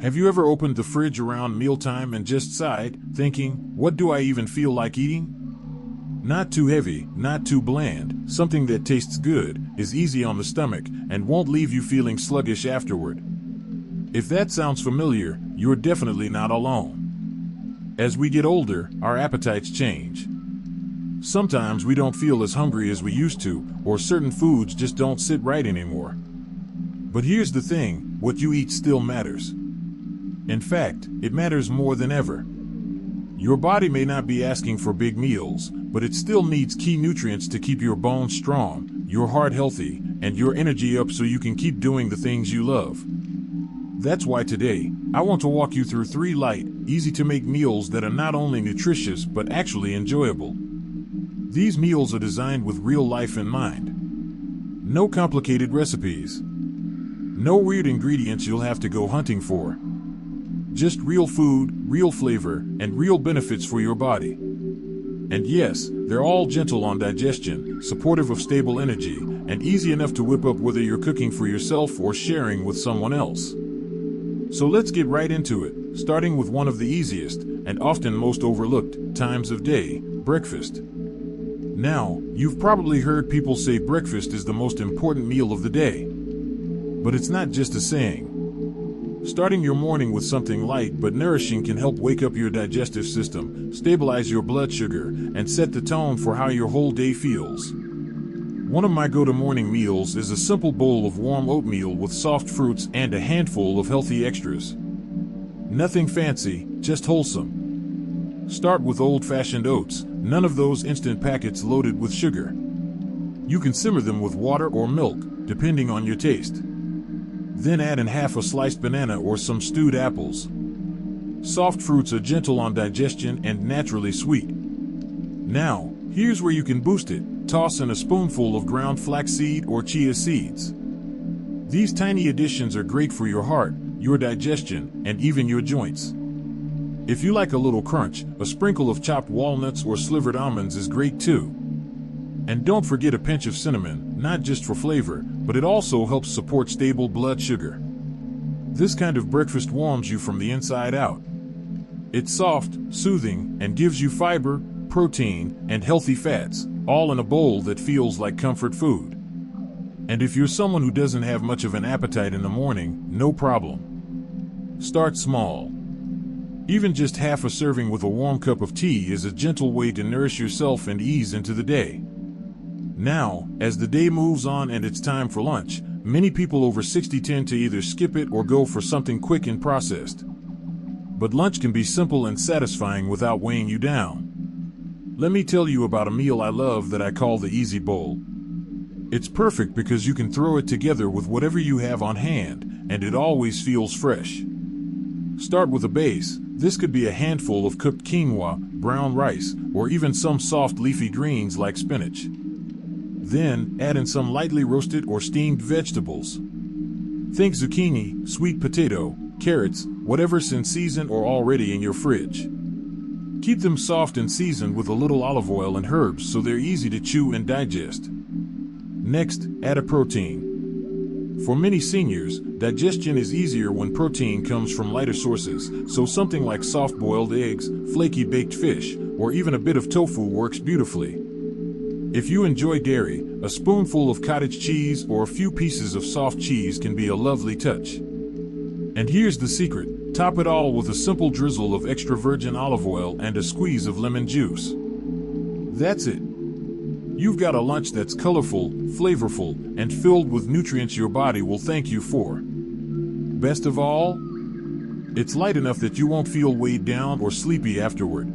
Have you ever opened the fridge around mealtime and just sighed, thinking, what do I even feel like eating? Not too heavy, not too bland, something that tastes good, is easy on the stomach, and won't leave you feeling sluggish afterward. If that sounds familiar, you're definitely not alone. As we get older, our appetites change. Sometimes we don't feel as hungry as we used to, or certain foods just don't sit right anymore. But here's the thing, what you eat still matters. In fact, it matters more than ever. Your body may not be asking for big meals, but it still needs key nutrients to keep your bones strong, your heart healthy, and your energy up so you can keep doing the things you love. That's why today, I want to walk you through 3 light, easy-to-make meals that are not only nutritious but actually enjoyable. These meals are designed with real life in mind. No complicated recipes. No weird ingredients you'll have to go hunting for. Just real food, real flavor, and real benefits for your body. And yes, they're all gentle on digestion, supportive of stable energy, and easy enough to whip up whether you're cooking for yourself or sharing with someone else. So let's get right into it, starting with one of the easiest, and often most overlooked, times of day, breakfast. Now, you've probably heard people say breakfast is the most important meal of the day. But it's not just a saying. Starting your morning with something light but nourishing can help wake up your digestive system, stabilize your blood sugar, and set the tone for how your whole day feels. One of my go-to morning meals is a simple bowl of warm oatmeal with soft fruits and a handful of healthy extras. Nothing fancy, just wholesome. Start with old-fashioned oats, none of those instant packets loaded with sugar. You can simmer them with water or milk, depending on your taste. Then add in half a sliced banana or some stewed apples. Soft fruits are gentle on digestion and naturally sweet. Now, here's where you can boost it. Toss in a spoonful of ground flaxseed or chia seeds. These tiny additions are great for your heart, your digestion, and even your joints. If you like a little crunch, a sprinkle of chopped walnuts or slivered almonds is great too. And don't forget a pinch of cinnamon, not just for flavor, but it also helps support stable blood sugar. This kind of breakfast warms you from the inside out. It's soft, soothing, and gives you fiber, protein, and healthy fats, all in a bowl that feels like comfort food. And if you're someone who doesn't have much of an appetite in the morning, no problem. Start small. Even just half a serving with a warm cup of tea is a gentle way to nourish yourself and ease into the day. Now, as the day moves on and it's time for lunch, many people over 60 tend to either skip it or go for something quick and processed. But lunch can be simple and satisfying without weighing you down. Let me tell you about a meal I love that I call the Easy Bowl. It's perfect because you can throw it together with whatever you have on hand, and it always feels fresh. Start with a base. This could be a handful of cooked quinoa, brown rice, or even some soft leafy greens like spinach. Then, add in some lightly roasted or steamed vegetables. Think zucchini, sweet potato, carrots, whatever's in season or already in your fridge. Keep them soft and seasoned with a little olive oil and herbs so they're easy to chew and digest. Next, add a protein. For many seniors, digestion is easier when protein comes from lighter sources, so something like soft-boiled eggs, flaky baked fish, or even a bit of tofu works beautifully. If you enjoy dairy, a spoonful of cottage cheese or a few pieces of soft cheese can be a lovely touch. And here's the secret, top it all with a simple drizzle of extra virgin olive oil and a squeeze of lemon juice. That's it. You've got a lunch that's colorful, flavorful, and filled with nutrients your body will thank you for. Best of all, it's light enough that you won't feel weighed down or sleepy afterward.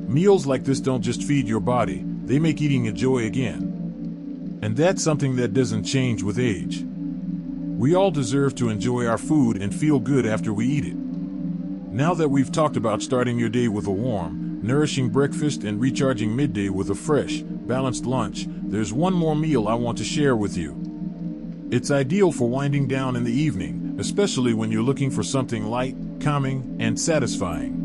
Meals like this don't just feed your body, they make eating a joy again. And that's something that doesn't change with age. We all deserve to enjoy our food and feel good after we eat it. Now that we've talked about starting your day with a warm, nourishing breakfast and recharging midday with a fresh, balanced lunch, there's one more meal I want to share with you. It's ideal for winding down in the evening, especially when you're looking for something light, calming, and satisfying.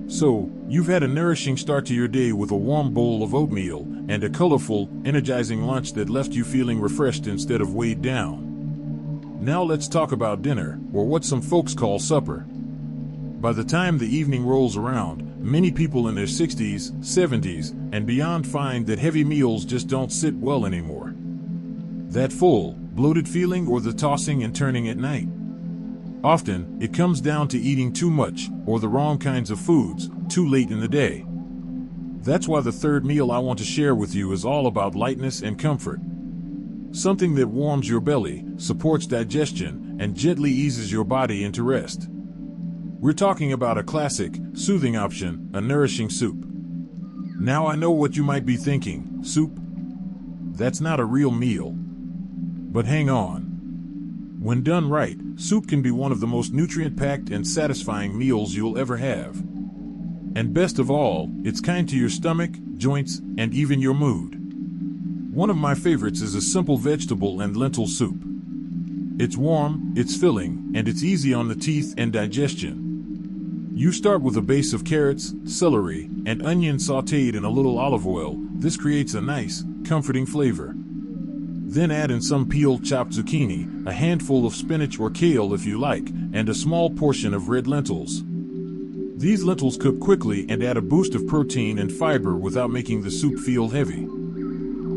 So, you've had a nourishing start to your day with a warm bowl of oatmeal and a colorful, energizing lunch that left you feeling refreshed instead of weighed down. Now let's talk about dinner, or what some folks call supper. By the time the evening rolls around, many people in their 60s, 70s, and beyond find that heavy meals just don't sit well anymore. That full, bloated feeling or the tossing and turning at night. Often, it comes down to eating too much, or the wrong kinds of foods, too late in the day. That's why the third meal I want to share with you is all about lightness and comfort. Something that warms your belly, supports digestion, and gently eases your body into rest. We're talking about a classic, soothing option, a nourishing soup. Now I know what you might be thinking, soup? That's not a real meal. But hang on. When done right, soup can be one of the most nutrient-packed and satisfying meals you'll ever have. And best of all, it's kind to your stomach, joints, and even your mood. One of my favorites is a simple vegetable and lentil soup. It's warm, it's filling, and it's easy on the teeth and digestion. You start with a base of carrots, celery, and onion sautéed in a little olive oil. This creates a nice, comforting flavor. Then add in some peeled chopped zucchini, a handful of spinach or kale if you like, and a small portion of red lentils. These lentils cook quickly and add a boost of protein and fiber without making the soup feel heavy.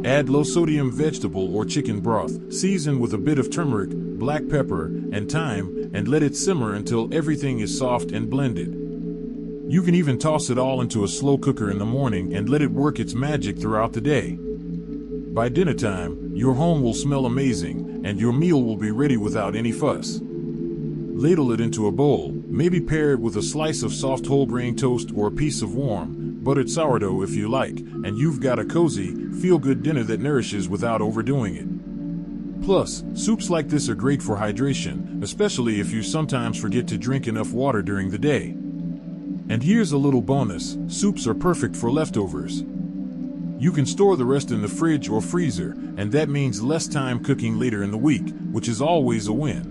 Add low-sodium vegetable or chicken broth, season with a bit of turmeric, black pepper, and thyme, and let it simmer until everything is soft and blended. You can even toss it all into a slow cooker in the morning and let it work its magic throughout the day. By dinner time, your home will smell amazing, and your meal will be ready without any fuss. Ladle it into a bowl, maybe pair it with a slice of soft whole grain toast or a piece of warm, buttered sourdough if you like, and you've got a cozy, feel-good dinner that nourishes without overdoing it. Plus, soups like this are great for hydration, especially if you sometimes forget to drink enough water during the day. And here's a little bonus, soups are perfect for leftovers. You can store the rest in the fridge or freezer, and that means less time cooking later in the week, which is always a win.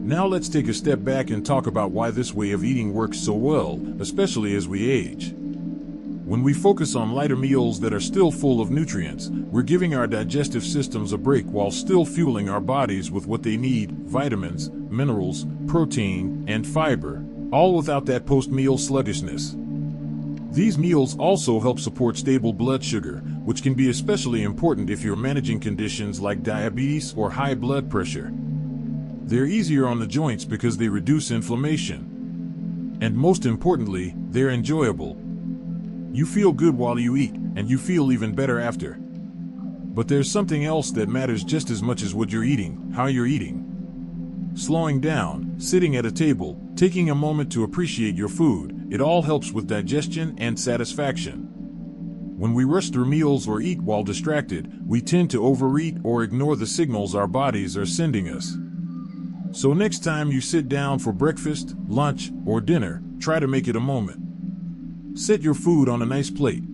Now let's take a step back and talk about why this way of eating works so well, especially as we age. When we focus on lighter meals that are still full of nutrients, we're giving our digestive systems a break while still fueling our bodies with what they need, vitamins, minerals, protein, and fiber, all without that post-meal sluggishness. These meals also help support stable blood sugar, which can be especially important if you're managing conditions like diabetes or high blood pressure. They're easier on the joints because they reduce inflammation. And most importantly, they're enjoyable. You feel good while you eat, and you feel even better after. But there's something else that matters just as much as what you're eating, how you're eating. Slowing down, sitting at a table, taking a moment to appreciate your food, it all helps with digestion and satisfaction. When we rush through meals or eat while distracted, we tend to overeat or ignore the signals our bodies are sending us. So next time you sit down for breakfast, lunch, or dinner, try to make it a moment. Set your food on a nice plate.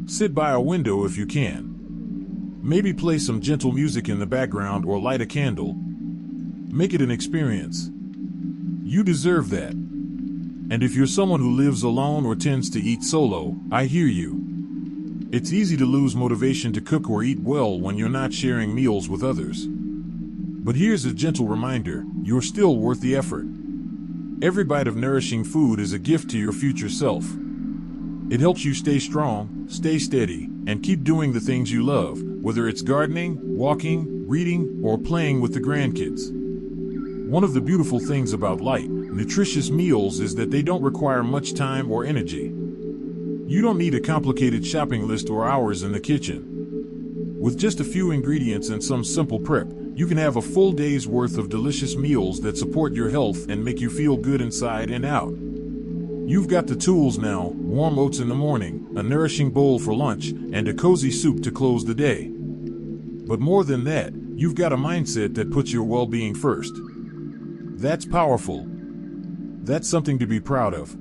Sit by a window if you can. Maybe play some gentle music in the background or light a candle. Make it an experience. You deserve that. And if you're someone who lives alone or tends to eat solo, I hear you. It's easy to lose motivation to cook or eat well when you're not sharing meals with others. But here's a gentle reminder, you're still worth the effort. Every bite of nourishing food is a gift to your future self. It helps you stay strong, stay steady, and keep doing the things you love, whether it's gardening, walking, reading, or playing with the grandkids. One of the beautiful things about light, nutritious meals is that they don't require much time or energy. You don't need a complicated shopping list or hours in the kitchen. With just a few ingredients and some simple prep, you can have a full day's worth of delicious meals that support your health and make you feel good inside and out. You've got the tools now, warm oats in the morning, a nourishing bowl for lunch, and a cozy soup to close the day. But more than that, you've got a mindset that puts your well-being first. That's powerful. That's something to be proud of.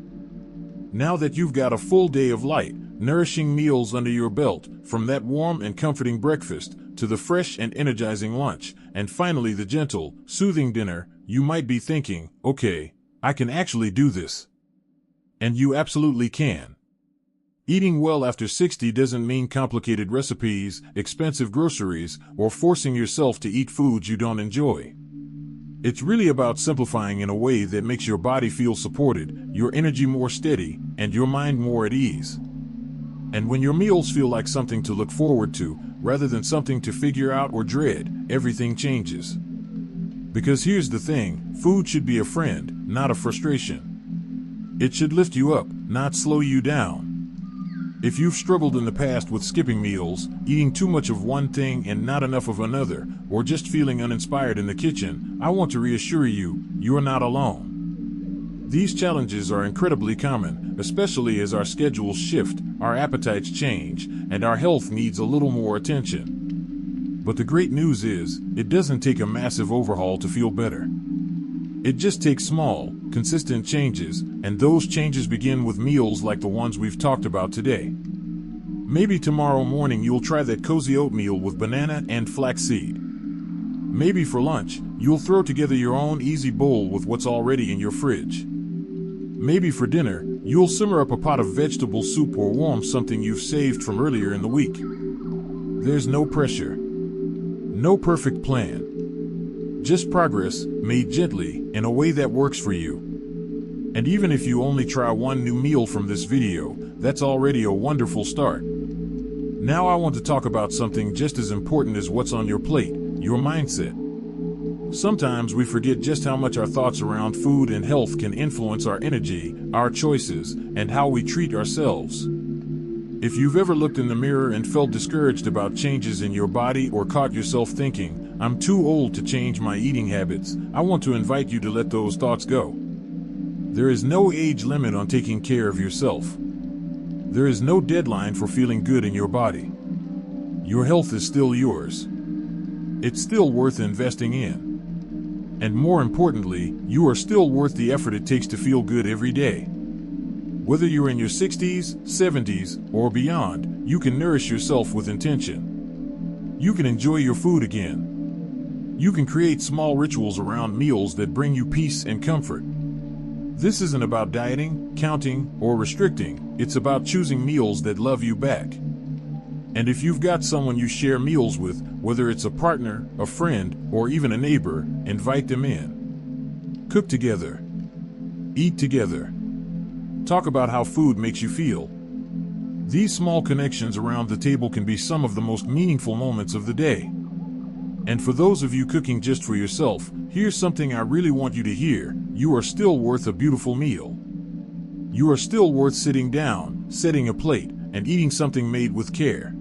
Now that you've got a full day of light, nourishing meals under your belt, from that warm and comforting breakfast to the fresh and energizing lunch, and finally the gentle, soothing dinner, you might be thinking, okay, I can actually do this. And you absolutely can. Eating well after 60 doesn't mean complicated recipes, expensive groceries, or forcing yourself to eat foods you don't enjoy. It's really about simplifying in a way that makes your body feel supported, your energy more steady, and your mind more at ease. And when your meals feel like something to look forward to, rather than something to figure out or dread, everything changes. Because here's the thing, food should be a friend, not a frustration. It should lift you up, not slow you down. If you've struggled in the past with skipping meals, eating too much of one thing and not enough of another, or just feeling uninspired in the kitchen, I want to reassure you, you are not alone. These challenges are incredibly common, especially as our schedules shift, our appetites change, and our health needs a little more attention. But the great news is, it doesn't take a massive overhaul to feel better. It just takes small, consistent changes, and those changes begin with meals like the ones we've talked about today. Maybe tomorrow morning you'll try that cozy oatmeal with banana and flaxseed. Maybe for lunch, you'll throw together your own easy bowl with what's already in your fridge. Maybe for dinner, you'll simmer up a pot of vegetable soup or warm something you've saved from earlier in the week. There's no pressure. No perfect plan. Just progress, made gently, in a way that works for you. And even if you only try one new meal from this video, that's already a wonderful start. Now I want to talk about something just as important as what's on your plate, your mindset. Sometimes we forget just how much our thoughts around food and health can influence our energy, our choices, and how we treat ourselves. If you've ever looked in the mirror and felt discouraged about changes in your body or caught yourself thinking, "I'm too old to change my eating habits," I want to invite you to let those thoughts go. There is no age limit on taking care of yourself. There is no deadline for feeling good in your body. Your health is still yours. It's still worth investing in. And more importantly, you are still worth the effort it takes to feel good every day. Whether you're in your 60s, 70s, or beyond, you can nourish yourself with intention. You can enjoy your food again. You can create small rituals around meals that bring you peace and comfort. This isn't about dieting, counting, or restricting. It's about choosing meals that love you back. And if you've got someone you share meals with, whether it's a partner, a friend, or even a neighbor, invite them in. Cook together. Eat together. Talk about how food makes you feel. These small connections around the table can be some of the most meaningful moments of the day. And for those of you cooking just for yourself, here's something I really want you to hear. You are still worth a beautiful meal. You are still worth sitting down, setting a plate, and eating something made with care.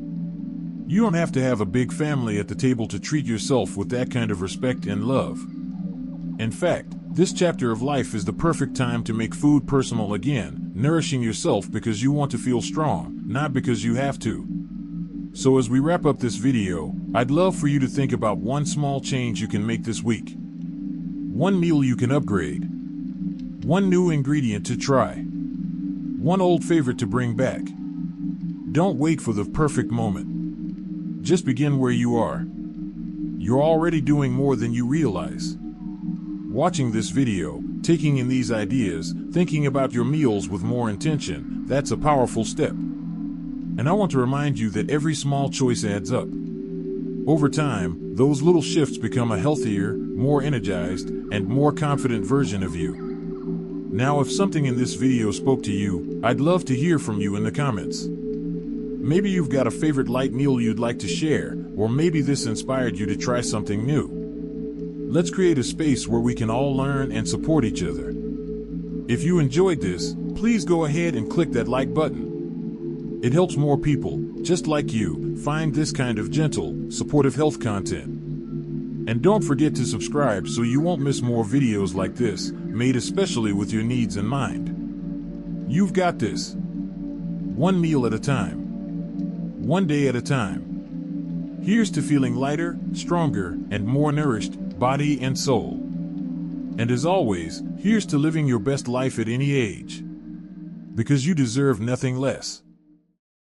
You don't have to have a big family at the table to treat yourself with that kind of respect and love. In fact, this chapter of life is the perfect time to make food personal again, nourishing yourself because you want to feel strong, not because you have to. So as we wrap up this video, I'd love for you to think about one small change you can make this week. One meal you can upgrade. One new ingredient to try. One old favorite to bring back. Don't wait for the perfect moment. Just begin where you are. You're already doing more than you realize. Watching this video, taking in these ideas, thinking about your meals with more intention, that's a powerful step. And I want to remind you that every small choice adds up. Over time, those little shifts become a healthier, more energized, and more confident version of you. Now, if something in this video spoke to you, I'd love to hear from you in the comments. Maybe you've got a favorite light meal you'd like to share, or maybe this inspired you to try something new. Let's create a space where we can all learn and support each other. If you enjoyed this, please go ahead and click that like button. It helps more people, just like you, find this kind of gentle, supportive health content. And don't forget to subscribe so you won't miss more videos like this, made especially with your needs in mind. You've got this. One meal at a time. One day at a time. Here's to feeling lighter, stronger, and more nourished, body and soul. And as always, here's to living your best life at any age. Because you deserve nothing less.